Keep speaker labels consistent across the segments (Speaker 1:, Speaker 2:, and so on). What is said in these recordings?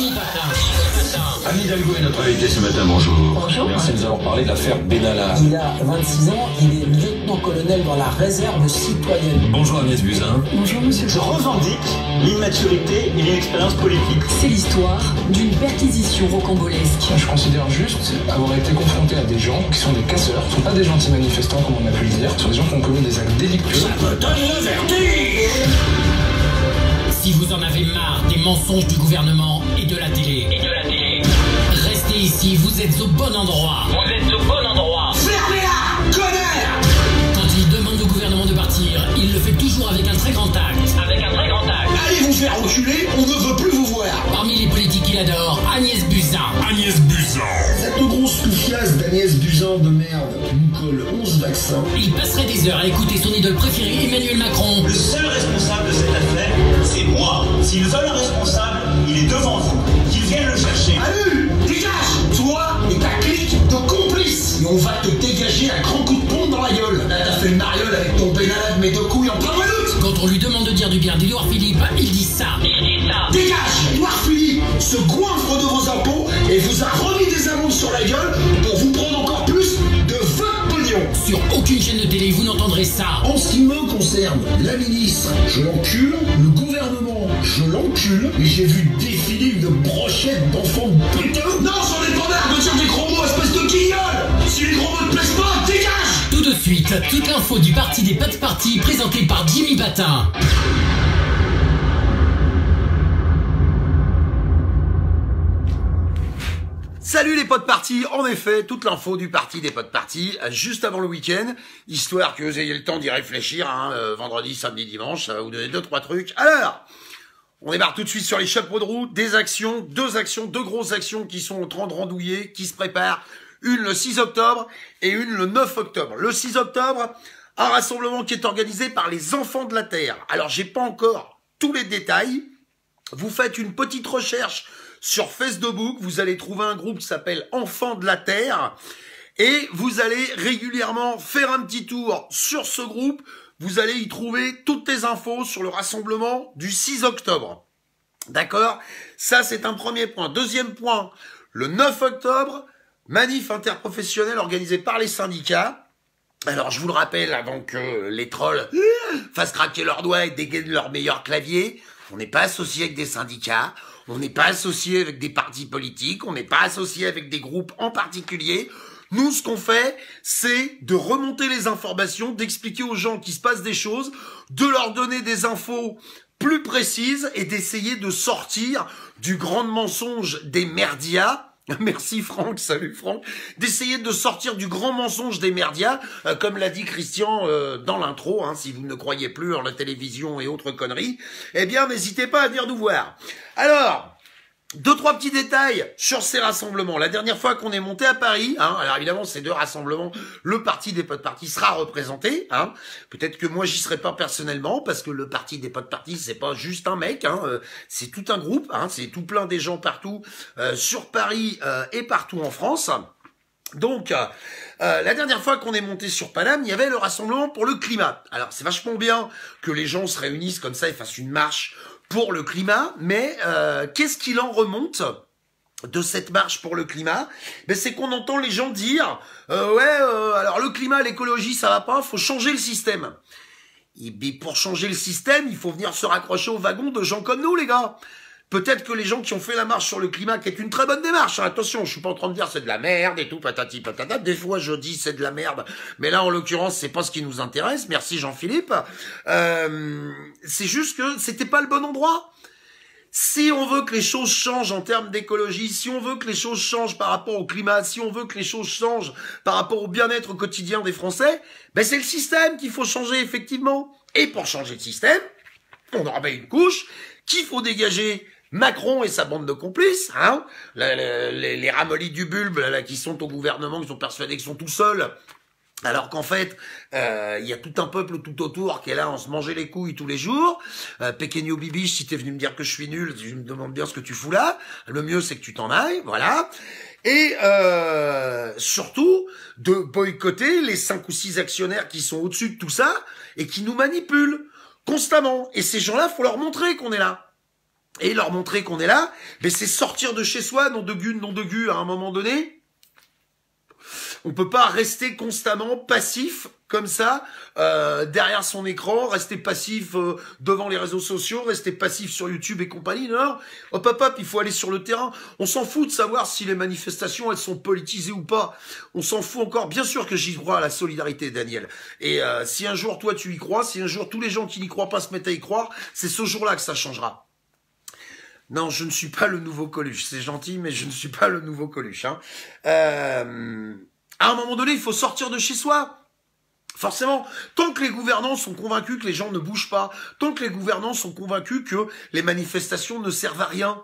Speaker 1: Jimmy Patin.
Speaker 2: Anne Hidalgo est notre invité ce matin, bonjour.
Speaker 3: Bonjour.
Speaker 2: Merci, nous allons parler de l'affaire Benalla.
Speaker 3: Il a 26 ans, il est lieutenant-colonel dans la réserve citoyenne.
Speaker 2: Bonjour Agnès Buzyn.
Speaker 4: Bonjour monsieur.
Speaker 5: Je revendique l'immaturité et l'inexpérience politique.
Speaker 6: C'est l'histoire d'une perquisition rocambolesque.
Speaker 7: Je considère juste avoir été confronté à des gens qui sont des casseurs. Ce ne sont pas des gentils manifestants comme on a pu le dire. Ce sont des gens qui ont commis des actes délictueux.
Speaker 1: Ça me donne le vertige. Si vous en avez marre des mensonges du gouvernement et de la télé, restez ici, vous êtes au bon endroit. Fermez-la, connard! Quand il demande au gouvernement de partir, il le fait toujours avec un très grand acte. Allez vous faire reculer, on ne veut plus vous voir. Parmi les politiques qu'il adore, Agnès Buzyn.
Speaker 8: Cette grosse soufiasse d'Agnès Buzyn de merde nous colle 11 vaccins.
Speaker 1: Il passerait des heures à écouter son idole préférée, Emmanuel Macron.
Speaker 5: Le seul responsable de cette affaire, c'est moi. S'ils veulent un responsable, il est devant vous. Qu'ils viennent le chercher.
Speaker 8: Allez, dégage! Toi et ta clique de complices! Et on va te dégager un grand coup de pompe dans la gueule! T'as fait le mariole avec ton Benalla de mes deux couilles en plein mois d'août!
Speaker 1: Quand on lui demande de dire du bien d'Édouard Philippe, il dit ça.
Speaker 8: Dégage! Édouard Philippe se goinfre de vos impôts et vous a remis des amendes sur la gueule pour vous prendre encore plus de votre pognon!
Speaker 1: Sur aucune chaîne de télé, vous n'entendrez ça.
Speaker 8: En ce qui me concerne, la ministre, je l'encule, le gouvernement, je l'encule, et j'ai vu défiler une brochette d'enfants de putain! Non, j'en ai pas marre de dire des gros mots, espèce de guignol! Si les gros mots te plaisent pas, dégage!
Speaker 1: Tout de suite, toute l'info du parti des potes partis présentée par Jimmy Patin.
Speaker 9: Salut les potes partis, en effet, toute l'info du parti des potes partis, juste avant le week-end, histoire que vous ayez le temps d'y réfléchir, vendredi, samedi, dimanche, ça va vous donner 2-3 trucs. Alors, on démarre tout de suite sur les chapeaux de roue, deux grosses actions qui sont en train de randouiller, qui se préparent, une le 6 octobre et une le 9 octobre. Le 6 octobre, un rassemblement qui est organisé par les Enfants de la Terre. Alors, j'ai pas encore tous les détails, vous faites une petite recherche sur Facebook, vous allez trouver un groupe qui s'appelle Enfants de la Terre et vous allez régulièrement faire un petit tour sur ce groupe. Vous allez y trouver toutes les infos sur le rassemblement du 6 octobre. D'accord? Ça, c'est un premier point. Deuxième point, le 9 octobre, manif interprofessionnelle organisée par les syndicats. Alors, je vous le rappelle, avant que les trolls fassent craquer leurs doigts et dégainent leur meilleur clavier, on n'est pas associé avec des syndicats. On n'est pas associé avec des partis politiques, on n'est pas associé avec des groupes en particulier. Nous, ce qu'on fait, c'est de remonter les informations, d'expliquer aux gens qu'il se passe des choses, de leur donner des infos plus précises et d'essayer de sortir du grand mensonge des merdias. Merci Franck, salut Franck. D'essayer de sortir du grand mensonge des merdias, comme l'a dit Christian dans l'intro, si vous ne croyez plus en la télévision et autres conneries, eh bien n'hésitez pas à venir nous voir. Alors, 2-3 petits détails sur ces rassemblements. La dernière fois qu'on est monté à Paris, alors évidemment ces deux rassemblements, le parti des potes partis sera représenté. Peut-être que moi j'y serai pas personnellement parce que le parti des potes partis c'est pas juste un mec, c'est tout un groupe, c'est tout plein des gens partout sur Paris et partout en France. Donc, la dernière fois qu'on est monté sur Paname, il y avait le rassemblement pour le climat. Alors c'est vachement bien que les gens se réunissent comme ça et fassent une marche pour le climat, mais qu'est-ce qu'il en remonte de cette marche pour le climat? C'est qu'on entend les gens dire alors le climat, l'écologie, ça va pas, faut changer le système. Et pour changer le système, il faut venir se raccrocher au wagon de gens comme nous, les gars. Peut-être que les gens qui ont fait la marche sur le climat, qui est une très bonne démarche, attention, je suis pas en train de dire c'est de la merde et tout, patati patata, des fois je dis c'est de la merde, mais là en l'occurrence c'est pas ce qui nous intéresse, merci Jean-Philippe, c'est juste que c'était pas le bon endroit. Si on veut que les choses changent en termes d'écologie, si on veut que les choses changent par rapport au climat, si on veut que les choses changent par rapport au bien-être quotidien des Français, c'est le système qu'il faut changer effectivement. Et pour changer le système, on aura une couche qu'il faut dégager Macron et sa bande de complices, les ramollis du bulbe là, qui sont au gouvernement, qui sont persuadés qu'ils sont tout seuls, alors qu'en fait, il y a tout un peuple tout autour qui est là, on se mangeait les couilles tous les jours. Pequeño Bibiche, si t'es venu me dire que je suis nul, je me demande bien ce que tu fous là. Le mieux, c'est que tu t'en ailles, voilà. Et surtout, de boycotter les 5 ou 6 actionnaires qui sont au-dessus de tout ça et qui nous manipulent constamment. Et ces gens-là, faut leur montrer qu'on est là. et leur montrer qu'on est là, mais c'est sortir de chez soi, nom de gu, à un moment donné. On peut pas rester constamment passif comme ça derrière son écran, rester passif devant les réseaux sociaux, rester passif sur YouTube et compagnie. Non, hop, il faut aller sur le terrain. On s'en fout de savoir si les manifestations elles sont politisées ou pas. On s'en fout encore. Bien sûr que j'y crois à la solidarité, Daniel. Et si un jour toi tu y crois, si un jour tous les gens qui n'y croient pas se mettent à y croire, c'est ce jour-là que ça changera. Non, je ne suis pas le nouveau Coluche. C'est gentil, mais je ne suis pas le nouveau Coluche. Hein. À un moment donné, il faut sortir de chez soi. Forcément, tant que les gouvernants sont convaincus que les gens ne bougent pas, tant que les gouvernants sont convaincus que les manifestations ne servent à rien,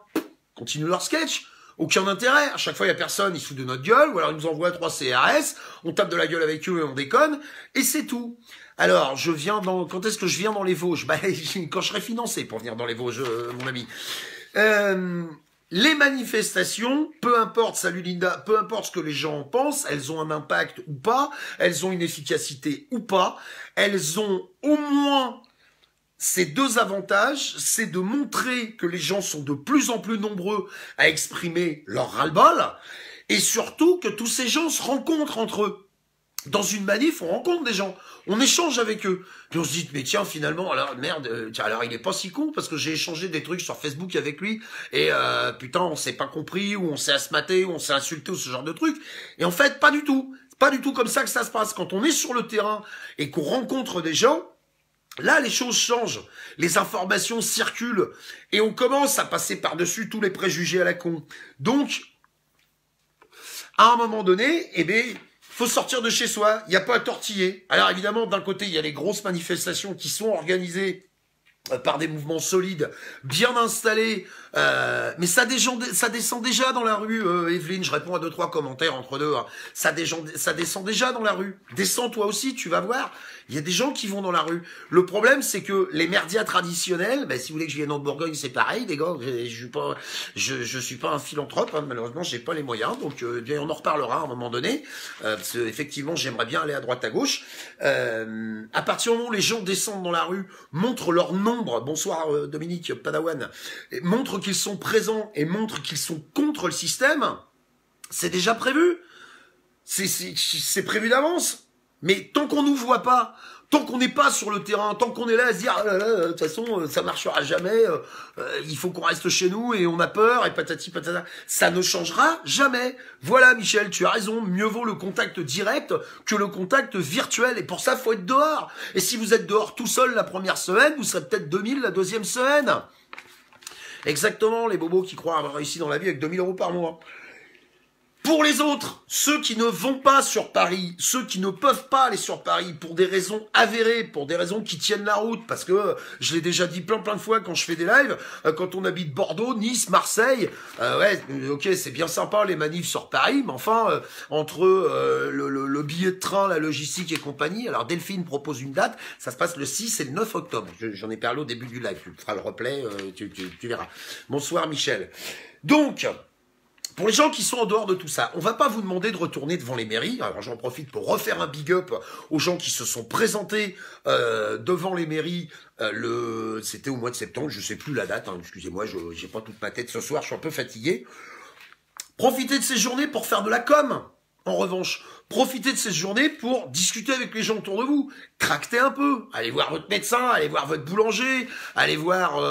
Speaker 9: continuent leur sketch. Aucun intérêt. À chaque fois, il y a personne, ils se foutent de notre gueule, ou alors ils nous envoient 3 CRS, on tape de la gueule avec eux et on déconne, et c'est tout. Alors, quand est-ce que je viens dans les Vosges? Bah, quand je serai financé pour venir dans les Vosges, mon ami. Les manifestations, peu importe, salut Linda, peu importe ce que les gens en pensent, elles ont un impact ou pas, elles ont une efficacité ou pas, elles ont au moins ces 2 avantages, c'est de montrer que les gens sont de plus en plus nombreux à exprimer leur ras-le-bol, et surtout que tous ces gens se rencontrent entre eux. Dans une manif, on rencontre des gens, on échange avec eux. Puis on se dit, mais tiens, finalement, alors merde, alors il est pas si con parce que j'ai échangé des trucs sur Facebook avec lui et putain, on s'est pas compris ou on s'est asmaté ou on s'est insulté ou ce genre de trucs. Et en fait, pas du tout. C'est pas du tout comme ça que ça se passe. Quand on est sur le terrain et qu'on rencontre des gens, là, les choses changent. Les informations circulent et on commence à passer par-dessus tous les préjugés à la con. Donc, à un moment donné, eh bien, faut sortir de chez soi, il n'y a pas à tortiller. Alors évidemment, d'un côté, il y a les grosses manifestations qui sont organisées par des mouvements solides, bien installés, mais ça descend déjà dans la rue, Evelyne, je réponds à 2-3 commentaires entre deux, hein. Ça descend déjà dans la rue. Descends toi aussi, tu vas voir, il y a des gens qui vont dans la rue. Le problème, c'est que les merdias traditionnels, si vous voulez que je vienne en Bourgogne, c'est pareil, les gars, je suis pas un philanthrope, hein, malheureusement, j'ai pas les moyens, donc bien, on en reparlera à un moment donné, parce que effectivement, j'aimerais bien aller à droite à gauche. À partir du moment où les gens descendent dans la rue, montrent leur nombre, bonsoir Dominique Padawan, montrent qu'ils sont présents et montrent qu'ils sont contre le système, c'est déjà prévu. C'est prévu d'avance. Mais tant qu'on nous voit pas, tant qu'on n'est pas sur le terrain, tant qu'on est là à se dire ah là là, de toute façon ça marchera jamais, il faut qu'on reste chez nous et on a peur et patati patata, ça ne changera jamais. Voilà Michel, tu as raison, mieux vaut le contact direct que le contact virtuel et pour ça faut être dehors. Et si vous êtes dehors tout seul la première semaine, vous serez peut-être 2000 la deuxième semaine. Exactement, les bobos qui croient avoir réussi dans la vie avec 2000 € par mois. Pour les autres, ceux qui ne vont pas sur Paris, ceux qui ne peuvent pas aller sur Paris pour des raisons avérées, pour des raisons qui tiennent la route, parce que je l'ai déjà dit plein de fois quand je fais des lives, quand on habite Bordeaux, Nice, Marseille, ouais, ok, c'est bien sympa les manifs sur Paris, mais enfin, entre le billet de train, la logistique et compagnie, alors Delphine propose une date, ça se passe le 6 et le 9 octobre. J'en ai parlé au début du live, tu feras le replay, tu verras. Bonsoir Michel. Donc, pour les gens qui sont en dehors de tout ça, on va pas vous demander de retourner devant les mairies. Alors j'en profite pour refaire un big up aux gens qui se sont présentés devant les mairies. C'était au mois de septembre, je sais plus la date. Hein, excusez-moi, j'ai pas toute ma tête ce soir, je suis un peu fatigué. Profitez de ces journées pour faire de la com. En revanche, profitez de ces journées pour discuter avec les gens autour de vous. Tractez un peu. Allez voir votre médecin, allez voir votre boulanger, allez voir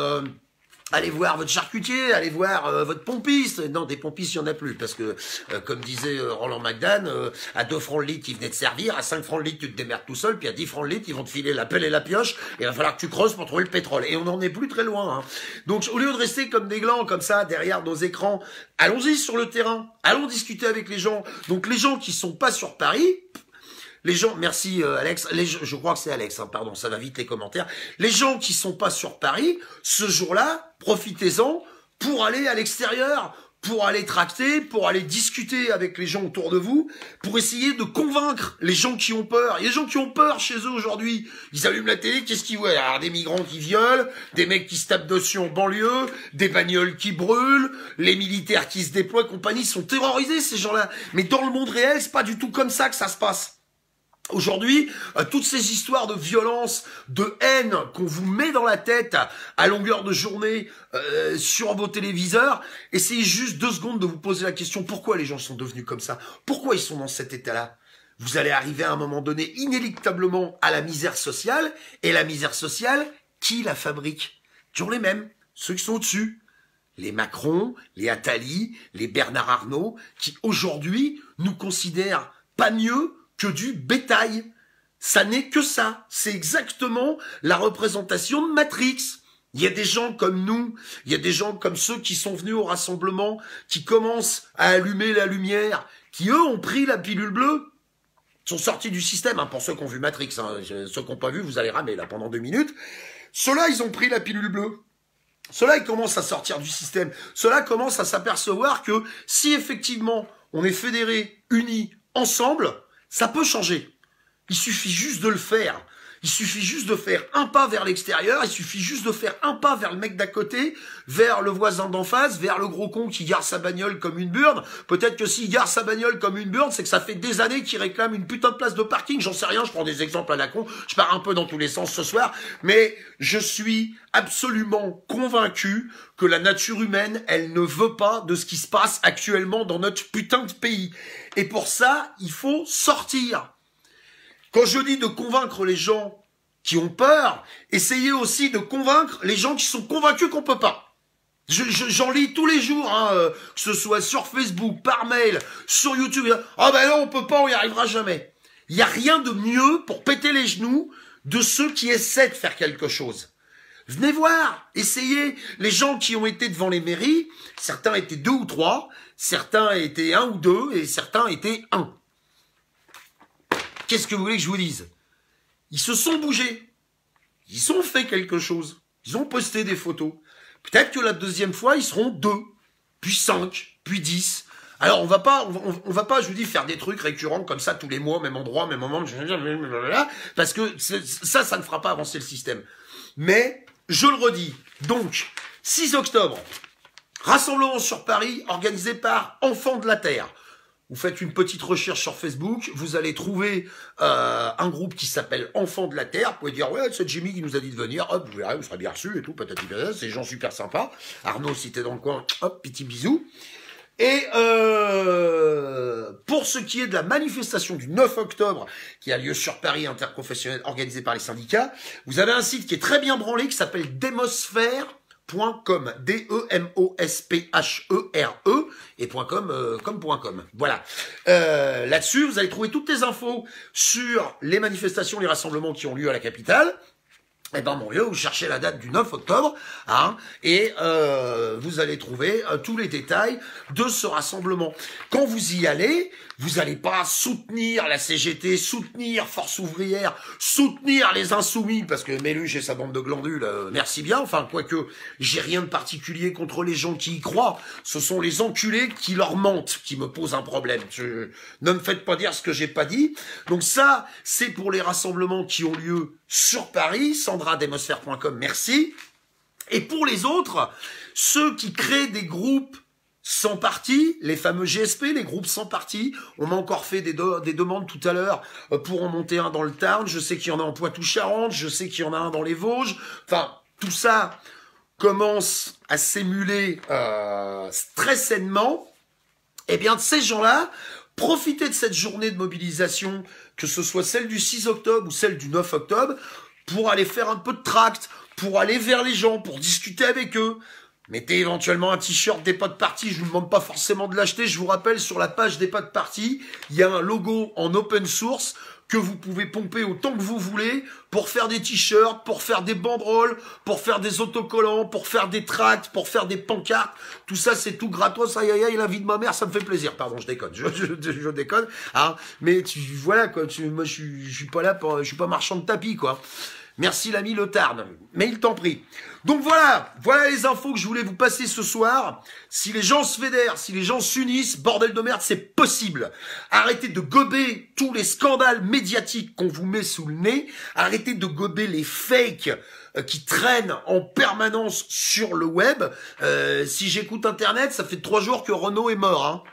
Speaker 9: votre charcutier, allez voir votre pompiste. Non, des pompistes, il n'y en a plus, parce que, comme disait Roland McDan, à 2 francs le litre, ils venaient te servir, à 5 francs le litre, tu te démerdes tout seul, puis à 10 francs le litre, ils vont te filer la pelle et la pioche, et il va falloir que tu creuses pour trouver le pétrole. Et on n'en est plus très loin. Hein. Donc, au lieu de rester comme des glands, comme ça, derrière nos écrans, allons-y sur le terrain, allons discuter avec les gens. Donc, les gens qui sont pas sur Paris... Les gens, merci Alex, je crois que c'est Alex, hein, pardon, ça va vite les commentaires. Les gens qui sont pas sur Paris, ce jour-là, profitez-en pour aller à l'extérieur, pour aller tracter, pour aller discuter avec les gens autour de vous, pour essayer de convaincre les gens qui ont peur. Il y a des gens qui ont peur chez eux aujourd'hui. Ils allument la télé, qu'est-ce qu'ils voient? Alors, des migrants qui violent, des mecs qui se tapent dessus en banlieue, des bagnoles qui brûlent, les militaires qui se déploient, compagnie, sont terrorisés ces gens-là. Mais dans le monde réel, c'est pas du tout comme ça que ça se passe. Aujourd'hui, toutes ces histoires de violence, de haine qu'on vous met dans la tête à longueur de journée sur vos téléviseurs, essayez juste 2 secondes de vous poser la question, pourquoi les gens sont devenus comme ça? Pourquoi ils sont dans cet état-là? Vous allez arriver à un moment donné inéluctablement à la misère sociale, et la misère sociale, qui la fabrique? Toujours les mêmes, ceux qui sont au-dessus. Les Macron, les Attali, les Bernard Arnault, qui aujourd'hui nous considèrent pas mieux que du bétail. Ça n'est que ça. C'est exactement la représentation de Matrix. Il y a des gens comme nous, il y a des gens comme ceux qui sont venus au rassemblement, qui commencent à allumer la lumière, qui eux ont pris la pilule bleue, sont sortis du système, hein, pour ceux qui ont vu Matrix, hein. Ceux qui n'ont pas vu, vous allez ramer là pendant 2 minutes. Ceux-là, ils ont pris la pilule bleue. Ceux-là, ils commencent à sortir du système. Ceux-là commencent à s'apercevoir que si effectivement on est fédérés, unis, ensemble, ça peut changer. Il suffit juste de le faire. Il suffit juste de faire un pas vers l'extérieur, il suffit juste de faire un pas vers le mec d'à côté, vers le voisin d'en face, vers le gros con qui gare sa bagnole comme une burne. Peut-être que s'il gare sa bagnole comme une burne, c'est que ça fait des années qu'il réclame une putain de place de parking, j'en sais rien, je prends des exemples à la con, je pars un peu dans tous les sens ce soir, mais je suis absolument convaincu que la nature humaine, elle ne veut pas de ce qui se passe actuellement dans notre putain de pays. Et pour ça, il faut sortir. Quand je dis de convaincre les gens qui ont peur, essayez aussi de convaincre les gens qui sont convaincus qu'on peut pas. J'en lis tous les jours, hein, que ce soit sur Facebook, par mail, sur YouTube. Ah ben non, on peut pas, on y arrivera jamais. Il n'y a rien de mieux pour péter les genoux de ceux qui essaient de faire quelque chose. Venez voir, essayez. Les gens qui ont été devant les mairies, certains étaient 2 ou 3, certains étaient 1 ou 2, et certains étaient 1. Qu'est-ce que vous voulez que je vous dise? Ils se sont bougés. Ils ont fait quelque chose. Ils ont posté des photos. Peut-être que la 2e fois, ils seront 2, puis 5, puis 10. Alors, on va pas, je vous dis, faire des trucs récurrents comme ça tous les mois, même endroit, même moment, parce que ça ne fera pas avancer le système. Mais, je le redis, donc, 6 octobre, rassemblement sur Paris, organisé par Enfants de la Terre. Vous faites une petite recherche sur Facebook, vous allez trouver un groupe qui s'appelle Enfants de la Terre. Vous pouvez dire, ouais, c'est Jimmy qui nous a dit de venir, hop, vous verrez, vous serez bien reçus et tout, patati patata, c'est des gens super sympas. Arnaud, si t'es dans le coin, hop, petit bisou. Et pour ce qui est de la manifestation du 9 octobre, qui a lieu sur Paris, interprofessionnelle, organisée par les syndicats, vous avez un site qui est très bien branlé, qui s'appelle Demosphère.com, D-E-M-O-S-P-H-E-R-E, et .com. Voilà. Là-dessus, vous allez trouver toutes les infos sur les manifestations, les rassemblements qui ont lieu à la capitale. Eh ben, mon vieux, vous cherchez la date du 9 octobre, hein, et vous allez trouver tous les détails de ce rassemblement. Quand vous y allez, vous n'allez pas soutenir la CGT, soutenir Force Ouvrière, soutenir les Insoumis, parce que Méluche et sa bande de glandules, merci bien, enfin, quoique, j'ai rien de particulier contre les gens qui y croient, ce sont les enculés qui leur mentent, qui me posent un problème. Ne me faites pas dire ce que j'ai pas dit. Donc ça, c'est pour les rassemblements qui ont lieu sur Paris, SandraDemosphère.com, merci. Et pour les autres, ceux qui créent des groupes sans parti, les fameux GSP, les groupes sans parti, on m'a encore fait des demandes tout à l'heure pour en monter un dans le Tarn, je sais qu'il y en a en Poitou-Charentes, je sais qu'il y en a un dans les Vosges, enfin, tout ça commence à s'émuler très sainement. Eh bien, de ces gens-là, profitez de cette journée de mobilisation, que ce soit celle du 6 octobre ou celle du 9 octobre, pour aller faire un peu de tract, pour aller vers les gens, pour discuter avec eux. Mettez éventuellement un t-shirt des potes partis, je vous demande pas forcément de l'acheter, je vous rappelle, sur la page des potes partis, il y a un logo en open source que vous pouvez pomper autant que vous voulez pour faire des t-shirts, pour faire des banderoles, pour faire des autocollants, pour faire des tracts, pour faire des pancartes. Tout ça, c'est tout gratos. Aïe, aïe, aïe, la vie de ma mère, ça me fait plaisir. Pardon, je déconne. Je déconne. Hein. Mais voilà, quoi. Moi, je suis pas là pour, je suis pas marchand de tapis, quoi. Merci l'ami Le Tarn. Mais il t'en prie. Donc voilà les infos que je voulais vous passer ce soir. Si les gens se fédèrent, si les gens s'unissent, bordel de merde, c'est possible. Arrêtez de gober tous les scandales médiatiques qu'on vous met sous le nez. Arrêtez de gober les fakes qui traînent en permanence sur le web. Si j'écoute Internet, ça fait 3 jours que Renault est mort. Hein.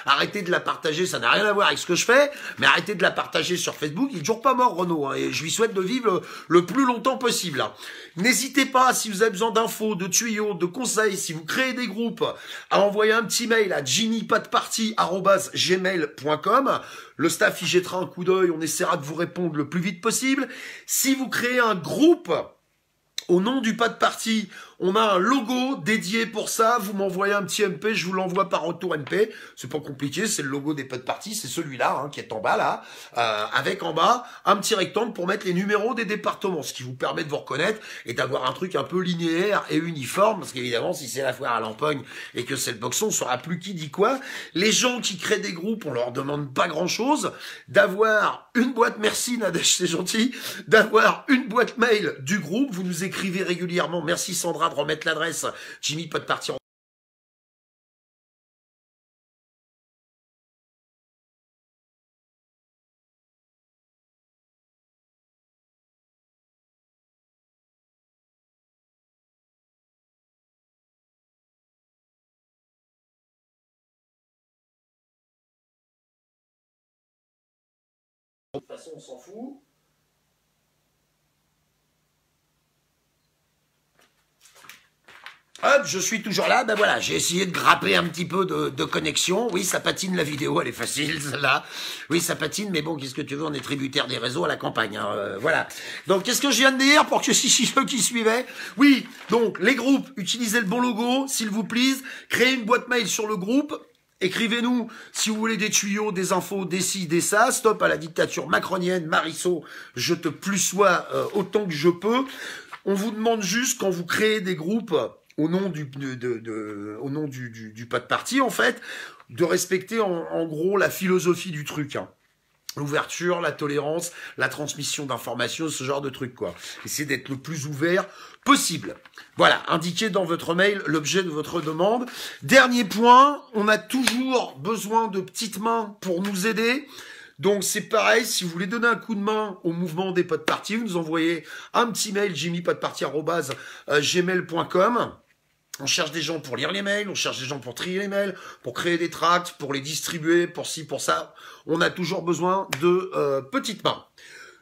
Speaker 9: Arrêtez de la partager, ça n'a rien à voir avec ce que je fais, mais arrêtez de la partager sur Facebook. Il est toujours pas mort, Renault, hein, et je lui souhaite de vivre le plus longtemps possible. Hein. N'hésitez pas, si vous avez besoin d'infos, de tuyaux, de conseils, si vous créez des groupes, à envoyer un petit mail à jimmypadparty@gmail.com. Le staff y jettera un coup d'œil, on essaiera de vous répondre le plus vite possible. Si vous créez un groupe au nom du Pas de Parti, on a un logo dédié pour ça. Vous m'envoyez un petit MP, je vous l'envoie par retour MP. C'est pas compliqué, c'est le logo des Pas de Parti, c'est celui-là qui est en bas là, avec en bas un petit rectangle pour mettre les numéros des départements, ce qui vous permet de vous reconnaître et d'avoir un truc un peu linéaire et uniforme, parce qu'évidemment, si c'est la foire à l'empoigne et que c'est le boxon, on saura plus qui dit quoi. Les gens qui créent des groupes, on leur demande pas grand-chose. D'avoir une boîte, merci Nadège, c'est gentil, d'avoir une boîte mail du groupe, vous nous écrivez régulièrement, merci Sandra de remettre l'adresse, Jimmy Pas de Party. De toute façon, on s'en fout. Hop, je suis toujours là, ben voilà, j'ai essayé de grapper un petit peu de connexion. Oui, ça patine la vidéo, elle est facile, celle-là. Oui, ça patine, mais bon, qu'est-ce que tu veux, on est tributaire des réseaux à la campagne, hein, voilà. Donc, qu'est-ce que je viens de dire pour que si ceux qui suivaient? Oui, donc, les groupes, utilisez le bon logo, s'il vous plaît, créez une boîte mail sur le groupe. Écrivez-nous si vous voulez des tuyaux, des infos, des ci, des ça. Stop à la dictature macronienne, Marceau, je te plussois autant que je peux. On vous demande juste, quand vous créez des groupes au nom du Pas de Parti, en fait, de respecter en gros la philosophie du truc. Hein. L'ouverture, la tolérance, la transmission d'informations, ce genre de trucs, quoi. Essayez d'être le plus ouvert possible. Voilà, indiquez dans votre mail l'objet de votre demande. Dernier point, on a toujours besoin de petites mains pour nous aider. Donc c'est pareil, si vous voulez donner un coup de main au mouvement des Pas de Parti, vous nous envoyez un petit mail, jimmypadparty@gmail.com. On cherche des gens pour lire les mails, on cherche des gens pour trier les mails, pour créer des tracts, pour les distribuer, pour ci, pour ça. On a toujours besoin de petites mains.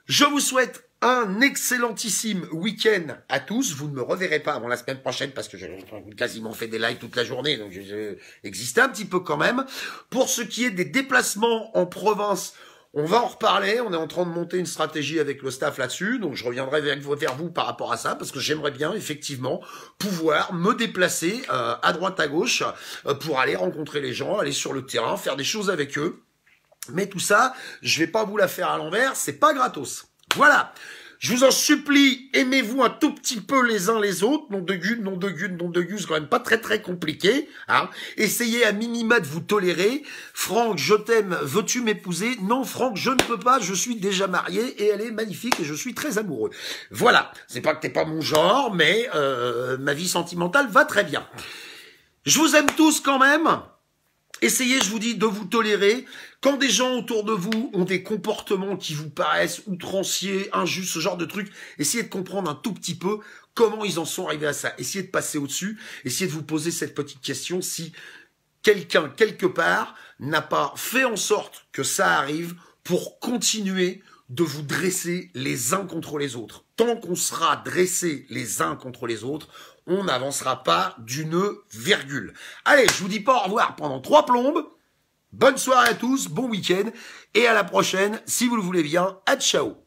Speaker 9: Je vous souhaite un excellentissime week-end à tous. Vous ne me reverrez pas avant la semaine prochaine parce que j'ai quasiment fait des lives toute la journée, donc j'ai existé un petit peu quand même. Pour ce qui est des déplacements en province, on va en reparler, on est en train de monter une stratégie avec le staff là-dessus, donc je reviendrai vers vous par rapport à ça, parce que j'aimerais bien, effectivement, pouvoir me déplacer à droite, à gauche, pour aller rencontrer les gens, aller sur le terrain, faire des choses avec eux. Mais tout ça, je vais pas vous la faire à l'envers, c'est pas gratos. Voilà. Je vous en supplie, aimez-vous un tout petit peu les uns les autres. Nom de Gud, c'est quand même pas très compliqué. Hein. Essayez à minima de vous tolérer. Franck, je t'aime, veux-tu m'épouser? Non, Franck, je ne peux pas, je suis déjà marié et elle est magnifique et je suis très amoureux. Voilà, c'est pas que t'es pas mon genre, mais ma vie sentimentale va très bien. Je vous aime tous quand même. Essayez, je vous dis, de vous tolérer. Quand des gens autour de vous ont des comportements qui vous paraissent outranciers, injustes, ce genre de trucs, essayez de comprendre un tout petit peu comment ils en sont arrivés à ça. Essayez de passer au-dessus. Essayez de vous poser cette petite question si quelqu'un, quelque part, n'a pas fait en sorte que ça arrive pour continuer de vous dresser les uns contre les autres. Tant qu'on sera dressés les uns contre les autres, on n'avancera pas d'une virgule. Allez, je vous dis pas au revoir pendant 3 plombes. Bonne soirée à tous, bon week-end, et à la prochaine, si vous le voulez bien. À ciao.